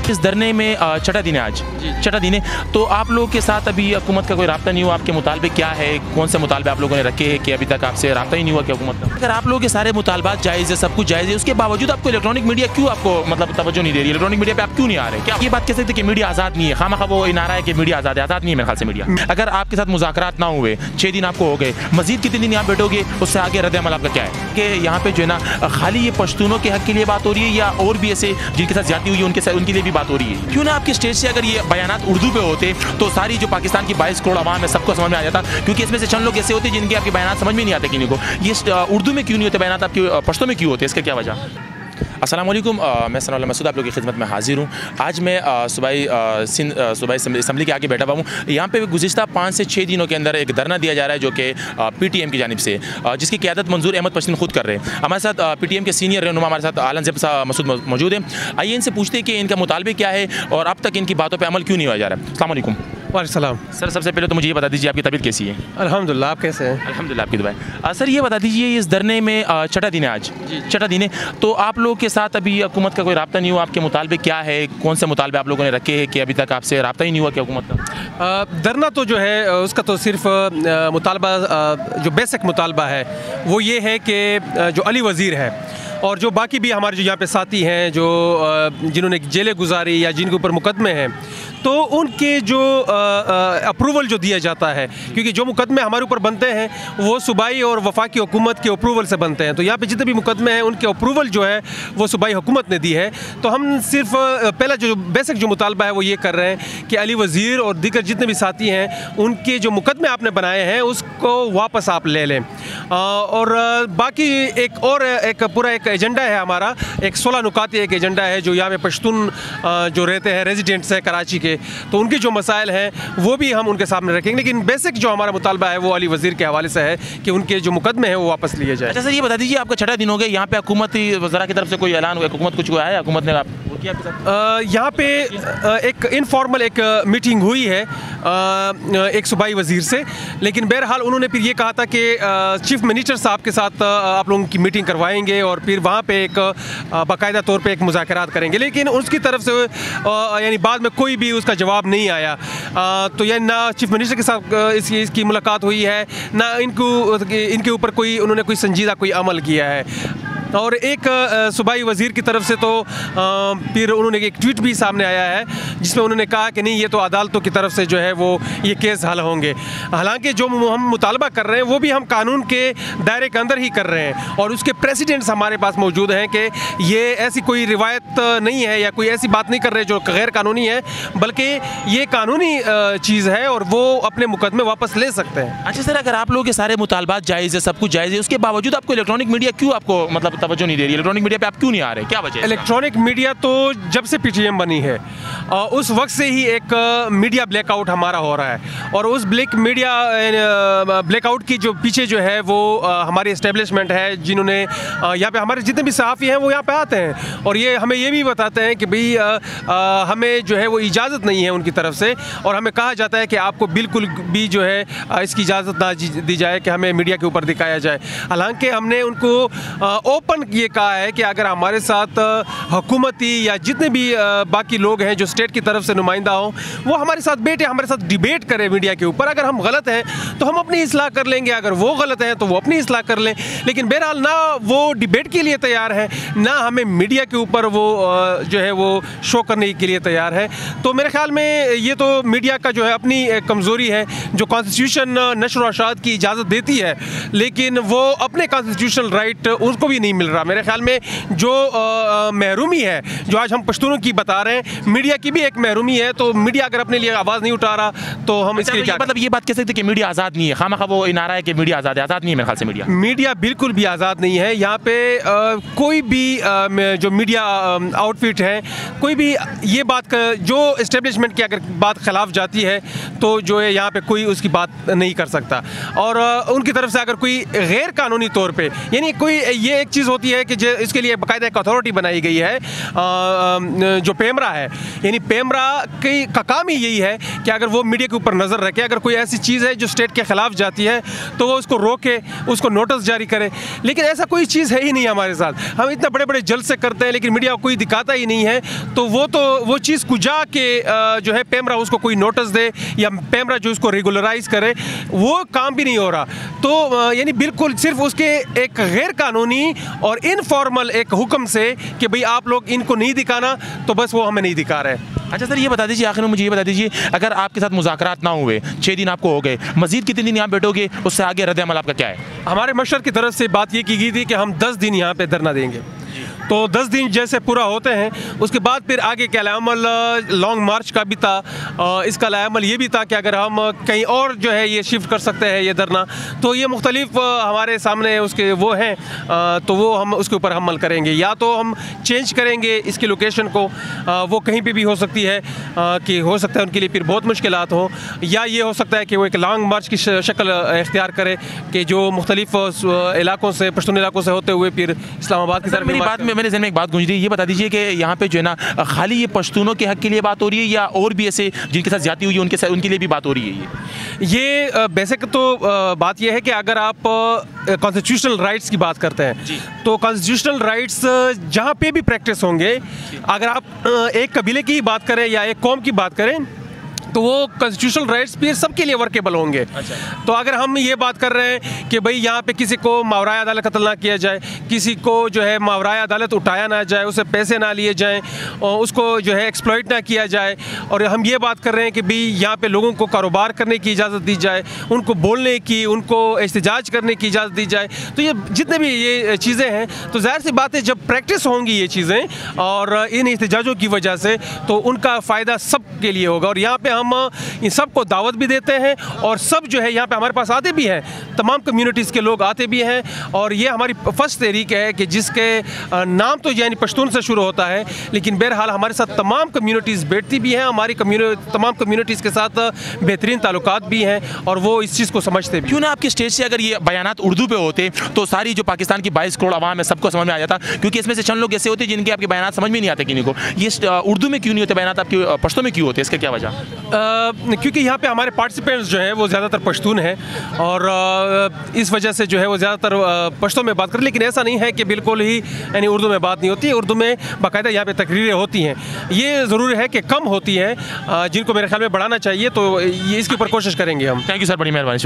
इस धरने में छठा दिन है आज, छठा दिन है। तो आप लोगों के साथ अभी हुकूमत का कोई राब्ता नहीं हुआ? आपके मुतालबे क्या है, कौन से मुतालबे आप लोगों ने रखे हैं कि अभी तक आपसे राब्ता ही नहीं हुआ क्या हुकूमत का? अगर आप लोगों के सारे मुतालबात जायज़ है, सब कुछ जायज़ है, उसके बावजूद आपको इलेक्ट्रॉनिक मीडिया क्यों आपको मतलब तवज्जो नहीं दे रही? इलेक्ट्रॉनिक मीडिया पे आप क्यों नहीं आ रहे? क्या ये बात कह सकते कि मीडिया आज़ाद नहीं है? खामा खा वो नारा है कि मीडिया आज़ाद है, आज़ाद नहीं है मेरे ख्याल से मीडिया। अगर आपके साथ मुज़ाकरात ना हुए, 6 दिन आपको हो गए, मजीद कितने दिन यहाँ बैठोगे, उससे आगे रद्द अमल आपका क्या है? कि यहाँ पे जो है ना खाली ये पश्तूनों के हक के लिए बात हो रही है या और भी ऐसे जिनके साथ ज्यादती हुई है उनके लिए भी बात हो रही है? क्यों ना आपके स्टेज से अगर ये बयानात उर्दू पे होते तो सारी जो पाकिस्तान की 22 करोड़ आवाम है सबको समझ में आ जाता, क्योंकि इसमें से चंद लोग ऐसे होते हैं जिनके आपके बयानात समझ में नहीं आते किन्हीं को। ये उर्दू में क्यों नहीं होते बयानात, आपके पश्तो में क्यों होते, इसका क्या वजह? अस्सलाम वालेकुम, मैं सनाउल्लाह मसूद आप लोगों की खिदमत में हाजिर हूँ। आज मैं सूबाई असम्बली के आगे बैठा हुआ हूँ। यहाँ पे गुज़िश्ता 5 से 6 दिनों के अंदर एक धरना दिया जा रहा है जो कि PTM की जानिब से, जिसकी क़यादत मंजूर अहमद पश्तीन खुद कर रहे हैं। हमारे साथ PTM के सीनियर रहनुमा हमारे साथ आलम ज़ेब मसूद मौजूद है। आइए इनसे पूछते हैं कि इनका मुतालबे क्या है और अब तक इनकी बातों पर अमल क्यों नहीं हो जा रहा है। अस्सलाम वालेकुम। वालेकुम सर, सबसे पहले तो मुझे ये बता दीजिए आपकी तबीयत कैसी है? अल्हम्दुलिल्लाह, आप कैसे हैं? अल्हम्दुलिल्लाह, आपकी दुआएं। सर ये बता दीजिए इस धरने में छठा दिन है आज, छठा दिन है। तो आप लोगों के साथ अभी हुकूमत का कोई राब्ता नहीं हुआ? आपके मुतालबे क्या है, कौन से मुतालबे आप लोगों ने रखे हैं कि अभी तक आपसे राब्ता ही नहीं हुआ क्या हुकूमत का? धरना तो जो है उसका तो सिर्फ मुतालबा, जो बेसिक मुतालबा है वो ये है कि जो अली वज़ीर है और जो बाकी भी हमारे जो यहाँ पे साथी हैं जो जिन्होंने जेलें गुजारी या जिनके ऊपर मुकदमे हैं, तो उनके जो अप्रूवल जो दिया जाता है, क्योंकि जो मुकदमे हमारे ऊपर बनते हैं वो सूबाई और वफाकी हुकूमत के अप्रूवल से बनते हैं। तो यहाँ पे जितने भी मुकदमे हैं उनके अप्रूवल जो है वो सूबाई हुकूमत ने दी है। तो हम सिर्फ पहला जो बेसिक जो मुतालबा है वो ये कर रहे हैं कि अली वज़ीर और दीगर जितने भी साथी हैं उनके जो मुकदमे आपने बनाए हैं उसको वापस आप ले लें। और बाकी एक पूरा एक एजेंडा है हमारा, एक 16 नुकाती एक एजेंडा है जो यहाँ पे पश्तून जो रहते हैं रेजिडेंट्स हैं कराची के, तो उनके जो मसाइल हैं वो भी हम उनके सामने रखेंगे। लेकिन बेसिक जो हमारा मुतालबा है वो अली वज़ीर के हवाले से है कि उनके जो मुकदमे हैं वो वापस लिए जाए। अच्छा सर, ये बता दीजिए आपका छठा दिन हो गया, यहाँ पे हुकूमती वज़रा की तरफ से कोई ऐलान हुआ, हुकूमत कुछ आया, हुकूमत ने यहाँ पे एक इनफॉर्मल एक मीटिंग हुई है एक सूबाई वज़ीर से, लेकिन बहरहाल उन्होंने फिर ये कहा था कि चीफ मिनिस्टर साहब के साथ आप लोगों की मीटिंग करवाएंगे और फिर वहाँ पे एक बाकायदा तौर पे एक मुज़ाकरात करेंगे। लेकिन उसकी तरफ से यानी बाद में कोई भी उसका जवाब नहीं आया। तो यानी ना चीफ मिनिस्टर के साथ इसकी मुलाकात हुई है, ना इनके ऊपर कोई उन्होंने कोई संजीदा कोई अमल किया है। और एक सूबाई वज़ीर की तरफ से तो फिर उन्होंने एक ट्वीट भी सामने आया है जिसमें उन्होंने कहा कि नहीं, ये तो अदालतों की तरफ से जो है वो ये केस हल होंगे। हालांकि जो हम मुतालबा कर रहे हैं वो भी हम कानून के दायरे के अंदर ही कर रहे हैं और उसके प्रेसिडेंट्स हमारे पास मौजूद हैं कि ये ऐसी कोई रिवायत नहीं है या कोई ऐसी बात नहीं कर रहे जो गैर कानूनी है, बल्कि ये कानूनी चीज़ है और वो अपने मुकदमे वापस ले सकते हैं। अच्छा सर, अगर आप लोगों के सारे मुतालबात जायज़ है, सब कुछ जायज़ है, उसके बावजूद आपको इलेक्ट्रॉनिक मीडिया क्यों आपको मतलब तवज्जो नहीं दे रही? इलेक्ट्रॉनिक मीडिया पे आप क्यों नहीं आ रहे, क्या वजह है? इलेक्ट्रॉनिक मीडिया तो जब से PTM बनी है उस वक्त से ही एक मीडिया ब्लैकआउट हमारा हो रहा है और उस ब्लैकआउट की जो पीछे जो है वो हमारी एस्टेब्लिशमेंट है, जिन्होंने यहाँ पे हमारे जितने भी सहाफ़ी हैं वो यहाँ पे आते हैं और ये हमें ये भी बताते हैं कि भाई हमें जो है वो इजाज़त नहीं है उनकी तरफ से और हमें कहा जाता है कि आपको बिल्कुल भी जो है इसकी इजाज़त ना दी जाए कि हमें मीडिया के ऊपर दिखाया जाए। हालांकि हमने उनको ओपन ये कहा है कि अगर हमारे साथ हुकूमती या जितने भी बाकी लोग हैं जो स्टेट की तरफ से नुमाइंदा हों वो हमारे साथ बैठे, हमारे साथ डिबेट करें मीडिया के ऊपर। अगर हम गलत हैं तो हम अपनी इस्लाह कर लेंगे, अगर वो गलत हैं तो वो अपनी इस्लाह कर लें। लेकिन बहरहाल ना वो डिबेट के लिए तैयार है, ना हमें मीडिया के ऊपर वो जो है वो शो करने के लिए तैयार है। तो मेरे ख्याल में ये तो मीडिया का जो है अपनी कमज़ोरी है, जो कॉन्स्टिट्यूशन नशर व इशाअत की इजाज़त देती है लेकिन वो अपने कॉन्स्टिट्यूशनल राइट उसको भी नहीं मिल रहा। मेरे ख्याल में जो महरूमी है जो आज हम पश्तूनों की बता रहे हैं, मीडिया की भी एक महरूमी है। तो मीडिया अगर अपने लिए आवाज़ नहीं उठा रहा तो हम इसके लिए क्या मतलब ये बात कह सकते हैं कि मीडिया आज़ाद नहीं है? खामा खा वो नारा है कि मीडिया आज़ाद है, आज़ाद नहीं है मेरे ख्याल से मीडिया बिल्कुल भी आज़ाद नहीं है। यहाँ पे कोई भी जो मीडिया आउटफिट है, कोई भी ये बात जो इस्टेब्लिशमेंट की अगर बात खिलाफ जाती है तो जो है यहाँ पे कोई उसकी बात नहीं कर सकता। और उनकी तरफ से अगर कोई गैर कानूनी तौर पे यानी कोई ये एक चीज़ चीज़ होती है कि इसके लिए बाकायदा एक अथॉरिटी बनाई गई है जो पेमरा है, यानी पेमरा का काम ही यही है कि अगर वो मीडिया के ऊपर नज़र रखे, अगर कोई ऐसी चीज़ है जो स्टेट के ख़िलाफ़ जाती है तो वो उसको रोके, उसको नोटिस जारी करे। लेकिन ऐसा कोई चीज़ है ही नहीं हमारे साथ। हम इतना बड़े बड़े जलसे करते हैं लेकिन मीडिया को कोई दिखाता ही नहीं है। तो वो चीज़ कुजा के जो है पेमरा उसको कोई नोटिस दे या पेमरा जो उसको रेगुलराइज करे, वो काम भी नहीं हो रहा। तो यानी बिल्कुल सिर्फ उसके एक गैर कानूनी और इनफॉर्मल एक हुक्म से कि भाई आप लोग इनको नहीं दिखाना, तो बस वो हमें नहीं दिखा रहे। अच्छा सर, ये बता दीजिए, आखिर में मुझे ये बता दीजिए, अगर आपके साथ मुज़ाकरात ना हुए, 6 दिन आपको हो गए, मजीद कितने दिन यहाँ बैठोगे, उससे आगे रद्द अमल आपका क्या है? हमारे मशर की तरफ से बात ये की गई थी कि हम 10 दिन यहाँ पे धरना देंगे। तो 10 दिन जैसे पूरा होते हैं उसके बाद फिर आगे का अमल लॉन्ग मार्च का भी था। इसका अमल ये भी था कि अगर हम कहीं और जो है ये शिफ्ट कर सकते हैं ये धरना, तो ये मुख्तलिफ हमारे सामने उसके वो हैं, तो वो हम उसके ऊपर अमल करेंगे। या तो हम चेंज करेंगे इसकी लोकेशन को, वो कहीं पे भी हो सकती है कि हो सकता है उनके लिए फिर बहुत मुश्किलात हो, या ये हो सकता है कि वो एक लॉन्ग मार्च की शक्ल इख्तियार करे कि जो मुख्तलिफ इलाकों से, पश्तून इलाकों से होते हुए फिर इस्लामाबाद की तरफ। मेरी बात में मेरे ज़हन में एक बात गूंज रही है, ये बता दीजिए कि यहाँ पे जो है ना खाली ये पश्तूनों के हक के लिए बात हो रही है या और भी ऐसे जिनके साथ ज्यादती हुई है उनके लिए भी बात हो रही है? ये बेसिक तो बात ये है कि अगर आप कॉन्स्टिट्यूशनल राइट्स की बात करते हैं तो कॉन्स्टिट्यूशनल राइट्स जहाँ पे भी प्रैक्टिस होंगे, अगर आप एक कबीले की बात करें या एक कौम की बात करें, तो वो कॉन्स्टिट्यूशनल राइट्स भी सबके लिए वर्केबल होंगे। तो अगर हम ये बात कर रहे हैं कि भाई यहाँ पे किसी को मावराए अदालत कत्ल ना किया जाए, किसी को जो है मावराए अदालत उठाया ना जाए, उसे पैसे ना लिए जाएं, और उसको जो है एक्सप्लॉइट ना किया जाए, और हम ये बात कर रहे हैं कि भाई यहाँ पे लोगों को कारोबार करने की इजाज़त दी जाए, उनको बोलने की, उनको एहतजाज करने की इजाज़त दी जाए, तो ये जितने भी ये चीज़ें हैं, तो ज़ाहिर सी बात है जब प्रैक्टिस होंगी ये चीज़ें और इन एहतजाजों की वजह से, तो उनका फ़ायदा सब के लिए होगा। और यहाँ पे हम इन सब को दावत भी देते हैं और सब जो है यहाँ पे हमारे पास आते भी हैं, तमाम कम्युनिटीज़ के लोग आते भी हैं। और ये हमारी फर्स्ट तहरीक है कि जिसके नाम तो यानी पश्तून से शुरू होता है, लेकिन बहरहाल हमारे साथ तमाम कम्युनिटीज़ बैठती भी हैं, हमारी तमाम कम्युनिटीज़ के साथ बेहतरीन ताल्लुकात भी हैं और वो इस चीज़ को समझते भी। क्यों ना आपके स्टेज से अगर ये बयानात उर्दू पे होते तो सारी जो पाकिस्तान की 22 करोड़ आवाम है सबको समझ में आ जाता, क्योंकि इसमें से चंद लोग ऐसे होते हैं जिनके आपके बयानात समझ में नहीं आते किन्हीं को। ये उर्दू में क्यों नहीं होते बयानात, आपके पश्तो में क्यों होते, इसका क्या वजह? क्योंकि यहाँ पे हमारे पार्टिसिपेंट्स जो हैं वो ज़्यादातर पश्तून हैं और इस वजह से जो है वो ज़्यादातर पश्तो में बात करें, लेकिन ऐसा नहीं है कि बिल्कुल ही यानी उर्दू में बात नहीं होती है। उर्दू में बाकायदा यहाँ पे तकरीरें होती हैं। ये ज़रूर है कि कम होती हैं, जिनको मेरे ख्याल में बढ़ाना चाहिए, तो ये इसके ऊपर कोशिश करेंगे हम। थैंक यू सर, बड़ी मेहरबानी।